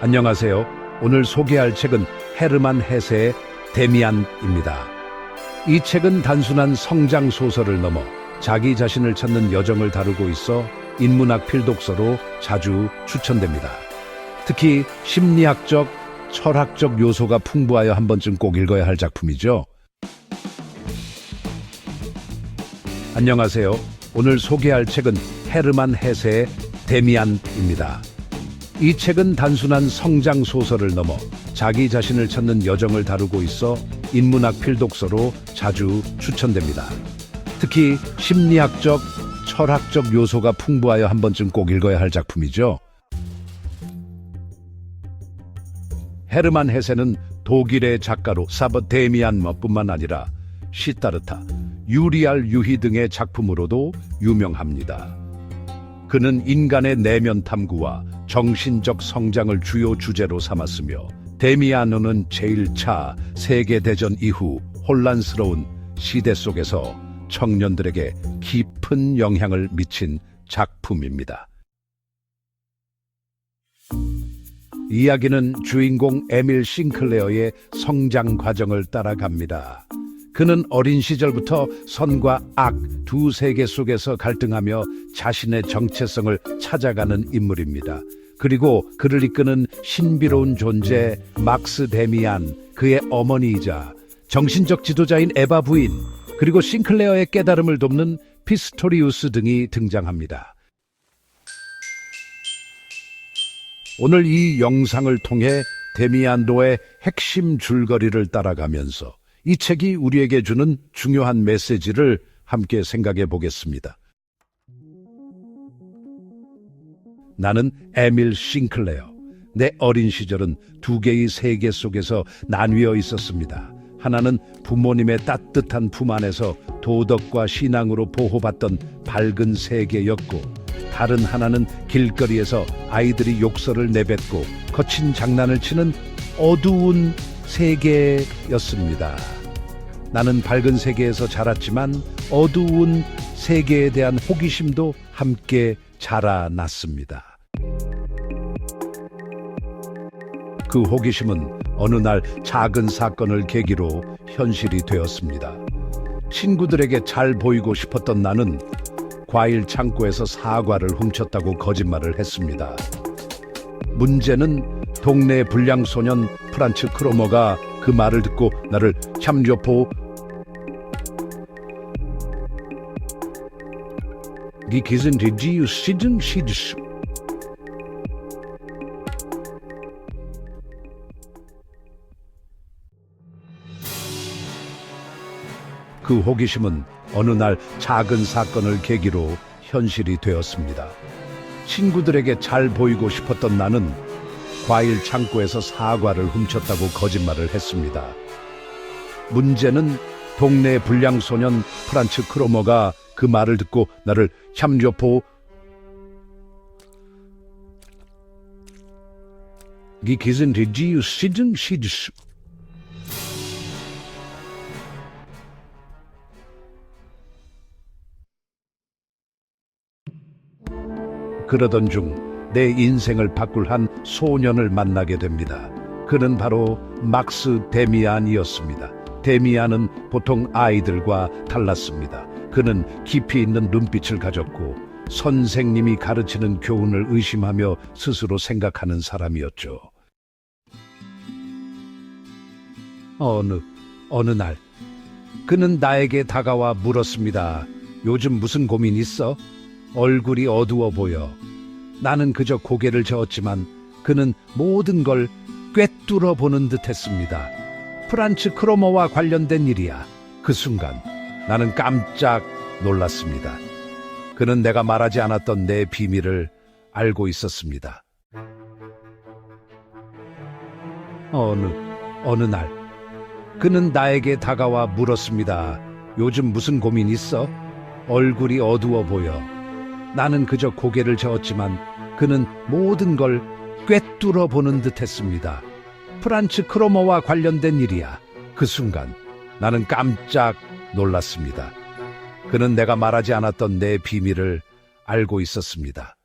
안녕하세요. 오늘 소개할 책은 헤르만 헤세의 데미안입니다. 이 책은 단순한 성장 소설을 넘어 자기 자신을 찾는 여정을 다루고 있어 인문학 필독서로 자주 추천됩니다. 특히 심리학적, 철학적 요소가 풍부하여 한 번쯤 꼭 읽어야 할 작품이죠. 안녕하세요. 오늘 소개할 책은 헤르만 헤세의 데미안입니다. 이 책은 단순한 성장 소설을 넘어 자기 자신을 찾는 여정을 다루고 있어 인문학 필독서로 자주 추천됩니다. 특히 심리학적, 철학적 요소가 풍부하여 한 번쯤 꼭 읽어야 할 작품이죠. 헤르만 헤세는 독일의 작가로 사버 데미안뿐만 아니라 시타르타, 유리알 유희 등의 작품으로도 유명합니다. 그는 인간의 내면 탐구와 정신적 성장을 주요 주제로 삼았으며 데미안은 제1차 세계대전 이후 혼란스러운 시대 속에서 청년들에게 깊은 영향을 미친 작품입니다. 이야기는 주인공 에밀 싱클레어의 성장 과정을 따라갑니다. 그는 어린 시절부터 선과 악 두 세계 속에서 갈등하며 자신의 정체성을 찾아가는 인물입니다. 그리고 그를 이끄는 신비로운 존재 막스 데미안, 그의 어머니이자 정신적 지도자인 에바 부인, 그리고 싱클레어의 깨달음을 돕는 피스토리우스 등이 등장합니다. 오늘 이 영상을 통해 데미안도의 핵심 줄거리를 따라가면서 이 책이 우리에게 주는 중요한 메시지를 함께 생각해 보겠습니다. 나는 에밀 싱클레어. 내 어린 시절은 두 개의 세계 속에서 나뉘어 있었습니다. 하나는 부모님의 따뜻한 품 안에서 도덕과 신앙으로 보호받던 밝은 세계였고, 다른 하나는 길거리에서 아이들이 욕설을 내뱉고 거친 장난을 치는 어두운 세계였습니다. 나는 밝은 세계에서 자랐지만 어두운 세계에 대한 호기심도 함께 자라났습니다. 그 호기심은 어느 날 작은 사건을 계기로 현실이 되었습니다. 친구들에게 잘 보이고 싶었던 나는 과일 창고에서 사과를 훔쳤다고 거짓말을 했습니다. 문제는 동네 불량소년 프란츠 크로머가 그 말을 듣고 나를 참조포 그 호기심은 어느 날 작은 사건을 계기로 현실이 되었습니다. 친구들에게 잘 보이고 싶었던 나는 과일 창고에서 사과를 훔쳤다고 거짓말을 했습니다. 문제는 동네 불량소년 프란츠 크로머가 그 말을 듣고 나를 참조포 그러던 중 내 인생을 바꿀 한 소년을 만나게 됩니다. 그는 바로 막스 데미안이었습니다. 데미안은 보통 아이들과 달랐습니다. 그는 깊이 있는 눈빛을 가졌고 선생님이 가르치는 교훈을 의심하며 스스로 생각하는 사람이었죠. 어느 날 그는 나에게 다가와 물었습니다. 요즘 무슨 고민 있어? 얼굴이 어두워 보여. 나는 그저 고개를 저었지만 그는 모든 걸 꿰뚫어 보는 듯 했습니다. 프란츠 크로머와 관련된 일이야. 그 순간 나는 깜짝 놀랐습니다. 그는 내가 말하지 않았던 내 비밀을 알고 있었습니다. 어느 날 그는 나에게 다가와 물었습니다. 요즘 무슨 고민 있어? 얼굴이 어두워 보여. 나는 그저 고개를 저었지만 그는 모든 걸 꿰뚫어 보는 듯 했습니다. 프란츠 크로머와 관련된 일이야. 그 순간 나는 깜짝 놀랐습니다. 그는 내가 말하지 않았던 내 비밀을 알고 있었습니다.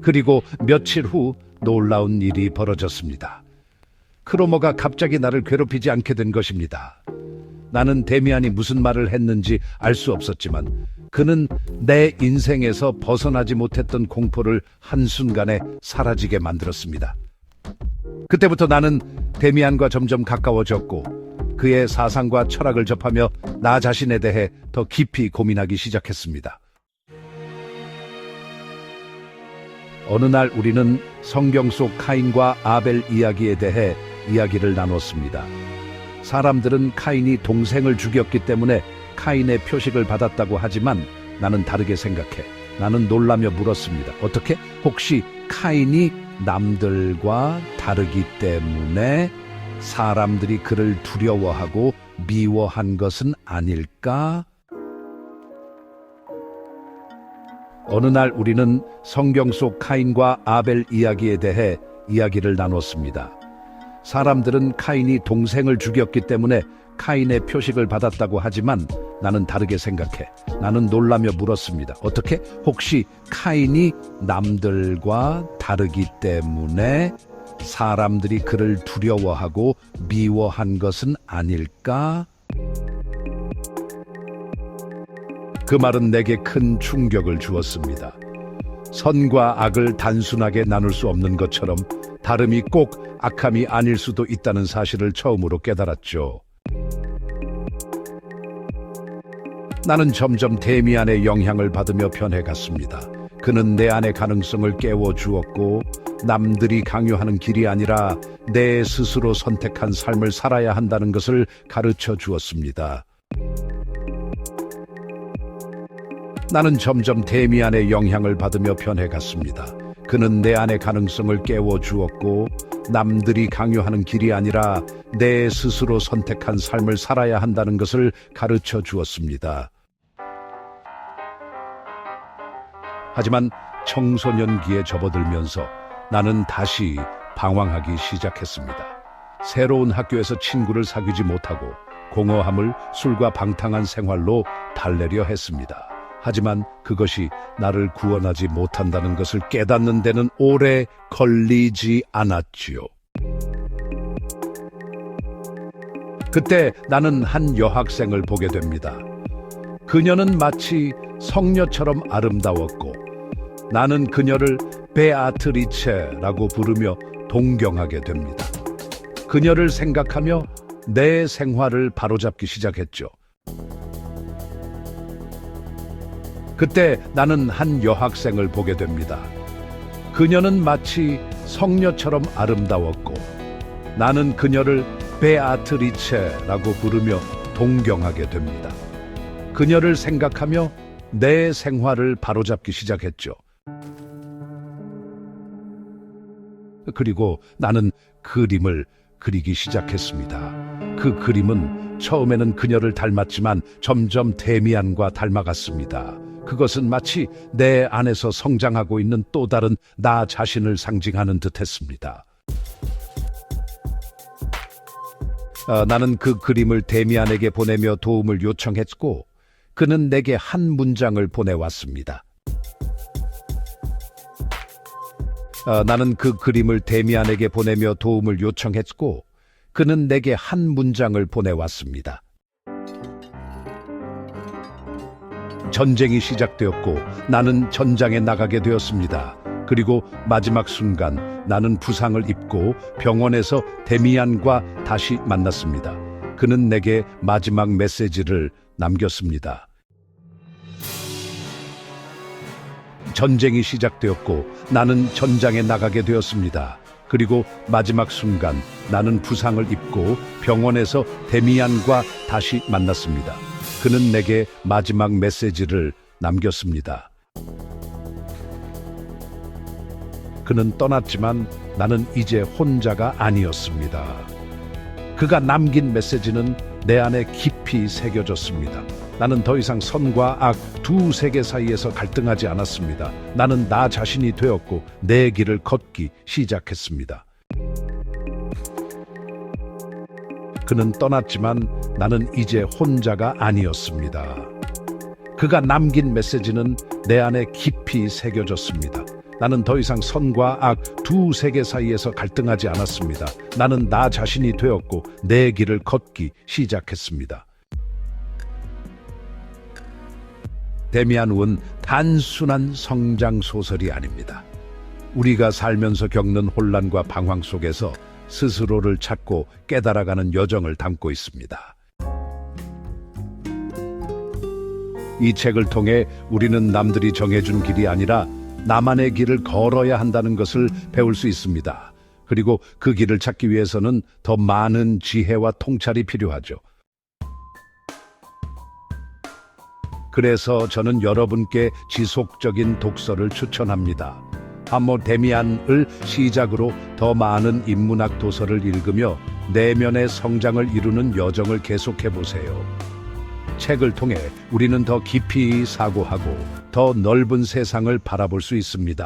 그리고 며칠 후 놀라운 일이 벌어졌습니다. 크로모가 갑자기 나를 괴롭히지 않게 된 것입니다. 나는 데미안이 무슨 말을 했는지 알 수 없었지만 그는 내 인생에서 벗어나지 못했던 공포를 한순간에 사라지게 만들었습니다. 그때부터 나는 데미안과 점점 가까워졌고 그의 사상과 철학을 접하며 나 자신에 대해 더 깊이 고민하기 시작했습니다. 어느 날 우리는 성경 속 카인과 아벨 이야기에 대해 이야기를 나눴습니다. 사람들은 카인이 동생을 죽였기 때문에 카인의 표식을 받았다고 하지만 나는 다르게 생각해. 나는 놀라며 물었습니다. 어떻게? 혹시 카인이 남들과 다르기 때문에 사람들이 그를 두려워하고 미워한 것은 아닐까? 어느 날 우리는 성경 속 카인과 아벨 이야기에 대해 이야기를 나눴습니다. 사람들은 카인이 동생을 죽였기 때문에 카인의 표식을 받았다고 하지만 나는 다르게 생각해. 나는 놀라며 물었습니다. 어떻게? 혹시 카인이 남들과 다르기 때문에 사람들이 그를 두려워하고 미워한 것은 아닐까? 그 말은 내게 큰 충격을 주었습니다. 선과 악을 단순하게 나눌 수 없는 것처럼 다름이 꼭 악함이 아닐 수도 있다는 사실을 처음으로 깨달았죠. 나는 점점 데미안의 영향을 받으며 변해갔습니다. 그는 내 안의 가능성을 깨워주었고 남들이 강요하는 길이 아니라 내 스스로 선택한 삶을 살아야 한다는 것을 가르쳐 주었습니다. 나는 점점 데미안의 영향을 받으며 변해갔습니다. 그는 내 안의 가능성을 깨워주었고 남들이 강요하는 길이 아니라 내 스스로 선택한 삶을 살아야 한다는 것을 가르쳐 주었습니다. 하지만 청소년기에 접어들면서 나는 다시 방황하기 시작했습니다. 새로운 학교에서 친구를 사귀지 못하고 공허함을 술과 방탕한 생활로 달래려 했습니다. 하지만 그것이 나를 구원하지 못한다는 것을 깨닫는 데는 오래 걸리지 않았지요. 그때 나는 한 여학생을 보게 됩니다. 그녀는 마치 성녀처럼 아름다웠고 나는 그녀를 베아트리체라고 부르며 동경하게 됩니다. 그녀를 생각하며 내 생활을 바로잡기 시작했죠. 그때 나는 한 여학생을 보게 됩니다. 그녀는 마치 성녀처럼 아름다웠고 나는 그녀를 베아트리체라고 부르며 동경하게 됩니다. 그녀를 생각하며 내 생활을 바로잡기 시작했죠. 그리고 나는 그림을 그리기 시작했습니다. 그 그림은 처음에는 그녀를 닮았지만 점점 데미안과 닮아갔습니다. 그것은 마치 내 안에서 성장하고 있는 또 다른 나 자신을 상징하는 듯했습니다. 나는 그 그림을 데미안에게 보내며 도움을 요청했고 그는 내게 한 문장을 보내왔습니다. 나는 그 그림을 데미안에게 보내며 도움을 요청했고 그는 내게 한 문장을 보내왔습니다. 전쟁이 시작되었고 나는 전장에 나가게 되었습니다. 그리고 마지막 순간 나는 부상을 입고 병원에서 데미안과 다시 만났습니다. 그는 내게 마지막 메시지를 남겼습니다. 전쟁이 시작되었고 나는 전장에 나가게 되었습니다. 그리고 마지막 순간 나는 부상을 입고 병원에서 데미안과 다시 만났습니다. 그는 내게 마지막 메시지를 남겼습니다. 그는 떠났지만 나는 이제 혼자가 아니었습니다. 그가 남긴 메시지는 내 안에 깊이 새겨졌습니다. 나는 더 이상 선과 악 두 세계 사이에서 갈등하지 않았습니다. 나는 나 자신이 되었고 내 길을 걷기 시작했습니다. 그는 떠났지만 나는 이제 혼자가 아니었습니다. 그가 남긴 메시지는 내 안에 깊이 새겨졌습니다. 나는 더 이상 선과 악 두 세계 사이에서 갈등하지 않았습니다. 나는 나 자신이 되었고 내 길을 걷기 시작했습니다. 데미안 단순한 성장 소설이 아닙니다. 우리가 살면서 겪는 혼란과 방황 속에서 스스로를 찾고 깨달아가는 여정을 담고 있습니다. 이 책을 통해 우리는 남들이 정해준 길이 아니라 나만의 길을 걸어야 한다는 것을 배울 수 있습니다. 그리고 그 길을 찾기 위해서는 더 많은 지혜와 통찰이 필요하죠. 그래서 저는 여러분께 지속적인 독서를 추천합니다. 하모 데미안을 시작으로 더 많은 인문학 도서를 읽으며 내면의 성장을 이루는 여정을 계속해 보세요. 책을 통해 우리는 더 깊이 사고하고 더 넓은 세상을 바라볼 수 있습니다.